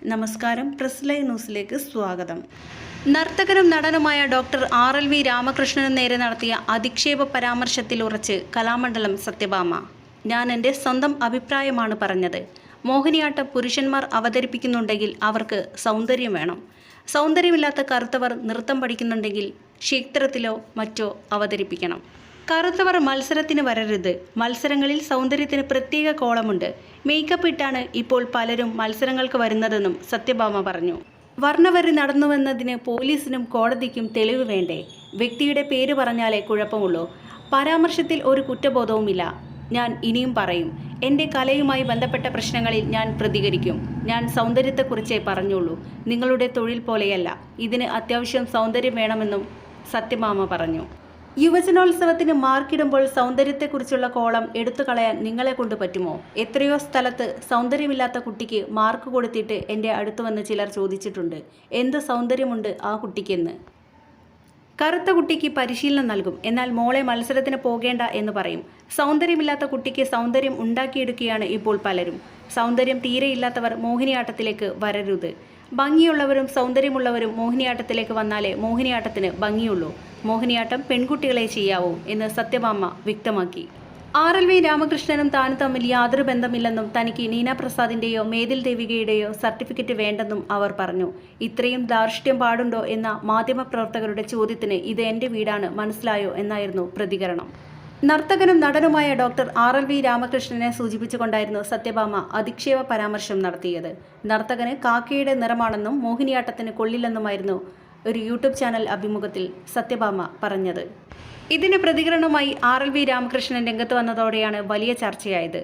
നമസ്കാരം, press live ന്യൂസിലേക്ക് സ്വാഗതം. നർത്തകനും നടനുമായ ഡോക്ടർ RLV രാമകൃഷ്ണന് നേരെ നടത്തിയ അധിക്ഷേപ പരാമർശത്തിൽ ഉറച്ച് കലാമണ്ഡലം സത്യഭാമ. ഞാൻ എൻ്റെ സ്വന്തം അഭിപ്രായമാണ് പറഞ്ഞത്. മോഹിനിയാട്ടം പുരുഷന്മാർ അവതരിപ്പിക്കുന്നുണ്ടെങ്കിൽ അവർക്ക് സൗന്ദര്യം വേണം. സൗന്ദര്യമില്ലാത്ത കറുത്തവർ നൃത്തം പഠിക്കുന്നുണ്ടെങ്കിൽ ക്ഷേത്രത്തിലോ മറ്റോ അവതരിപ്പിക്കണം. കറുത്തവർ മത്സരത്തിന് വരരുത്. മത്സരങ്ങളിൽ സൗന്ദര്യത്തിന് പ്രത്യേക കോളമുണ്ട്. മേക്കപ്പ് ഇട്ടാണ് ഇപ്പോൾ പലരും മത്സരങ്ങൾക്ക് വരുന്നതെന്നും സത്യഭാമ പറഞ്ഞു. വർണ്ണവരി നടന്നുവെന്നതിന് പോലീസിനും കോടതിക്കും തെളിവ് വേണ്ടേ? വ്യക്തിയുടെ പേര് പറഞ്ഞാലേ കുഴപ്പമുള്ളൂ. പരാമർശത്തിൽ ഒരു കുറ്റബോധവുമില്ല. ഞാൻ ഇനിയും പറയും. എൻ്റെ കലയുമായി ബന്ധപ്പെട്ട പ്രശ്നങ്ങളിൽ ഞാൻ പ്രതികരിക്കും. ഞാൻ സൗന്ദര്യത്തെക്കുറിച്ചേ പറഞ്ഞുള്ളൂ. നിങ്ങളുടെ തൊഴിൽ പോലെയല്ല. ഇതിന് അത്യാവശ്യം സൗന്ദര്യം വേണമെന്നും സത്യഭാമ പറഞ്ഞു. യുവജനോത്സവത്തിന് മാർക്കിടുമ്പോൾ സൗന്ദര്യത്തെക്കുറിച്ചുള്ള കോളം എടുത്തു കളയാൻ നിങ്ങളെ കൊണ്ട് പറ്റുമോ? എത്രയോ സ്ഥലത്ത് സൗന്ദര്യമില്ലാത്ത കുട്ടിക്ക് മാർക്ക് കൊടുത്തിട്ട് എൻ്റെ അടുത്ത് വന്ന് ചിലർ ചോദിച്ചിട്ടുണ്ട്, എന്ത് സൗന്ദര്യമുണ്ട് ആ കുട്ടിക്കെന്ന്. കറുത്ത കുട്ടിക്ക് പരിശീലനം നൽകും, എന്നാൽ മോളെ മത്സരത്തിന് പോകേണ്ട എന്ന് പറയും. സൗന്ദര്യമില്ലാത്ത കുട്ടിക്ക് സൗന്ദര്യം ഉണ്ടാക്കിയെടുക്കുകയാണ് ഇപ്പോൾ പലരും. സൗന്ദര്യം തീരെയില്ലാത്തവർ മോഹിനിയാട്ടത്തിലേക്ക് വരരുത്. ഭംഗിയുള്ളവരും സൗന്ദര്യമുള്ളവരും മോഹിനിയാട്ടത്തിലേക്ക് വന്നാലേ മോഹിനിയാട്ടത്തിന് ഭംഗിയുള്ളൂ. മോഹിനിയാട്ടം പെൺകുട്ടികളെ ചെയ്യാവൂ എന്ന് സത്യഭാമ വ്യക്തമാക്കി. RLV രാമകൃഷ്ണനും താനും തമ്മിൽ യാതൊരു ബന്ധമില്ലെന്നും തനിക്ക് നീന പ്രസാദിൻ്റെയോ മേതിൽ ദേവികയുടെയോ സർട്ടിഫിക്കറ്റ് വേണ്ടെന്നും അവർ പറഞ്ഞു. ഇത്രയും ധാർഷ്ട്യം പാടുണ്ടോ എന്ന മാധ്യമപ്രവർത്തകരുടെ ചോദ്യത്തിന് ഇത് എൻ്റെ വീടാണ്, മനസ്സിലായോ എന്നായിരുന്നു പ്രതികരണം. നർത്തകനും നടനുമായ ഡോക്ടർ RLV രാമകൃഷ്ണനെ സൂചിപ്പിച്ചുകൊണ്ടായിരുന്നു സത്യഭാമ അധിക്ഷേപ പരാമർശം നടത്തിയത്. നർത്തകന് കാക്കയുടെ നിറമാണെന്നും മോഹിനിയാട്ടത്തിന് കൊള്ളില്ലെന്നുമായിരുന്നു ഒരു യൂട്യൂബ് ചാനൽ അഭിമുഖത്തിൽ സത്യഭാമ പറഞ്ഞത്. ഇതിന് പ്രതികരണവുമായി RLV രാമകൃഷ്ണൻ രംഗത്ത് വന്നതോടെയാണ് വലിയ ചർച്ചയായത്.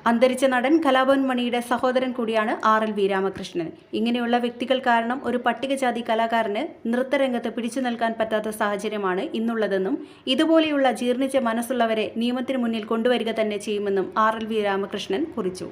അന്തരിച്ച നടൻ കലാഭവൻ മണിയുടെ സഹോദരൻ കൂടിയാണ് RLV രാമകൃഷ്ണൻ. ഇങ്ങനെയുള്ള വ്യക്തികൾ കാരണം ഒരു പട്ടികജാതി കലാകാരന് നൃത്തരംഗത്ത് പിടിച്ചു നിൽക്കാൻ പറ്റാത്ത സാഹചര്യമാണ് ഇന്നുള്ളതെന്നും ഇതുപോലെയുള്ള ജീർണിച്ച മനസ്സുള്ളവരെ നിയമത്തിന് മുന്നിൽ കൊണ്ടുവരിക തന്നെ ചെയ്യുമെന്നും RLV രാമകൃഷ്ണൻ കുറിച്ചു.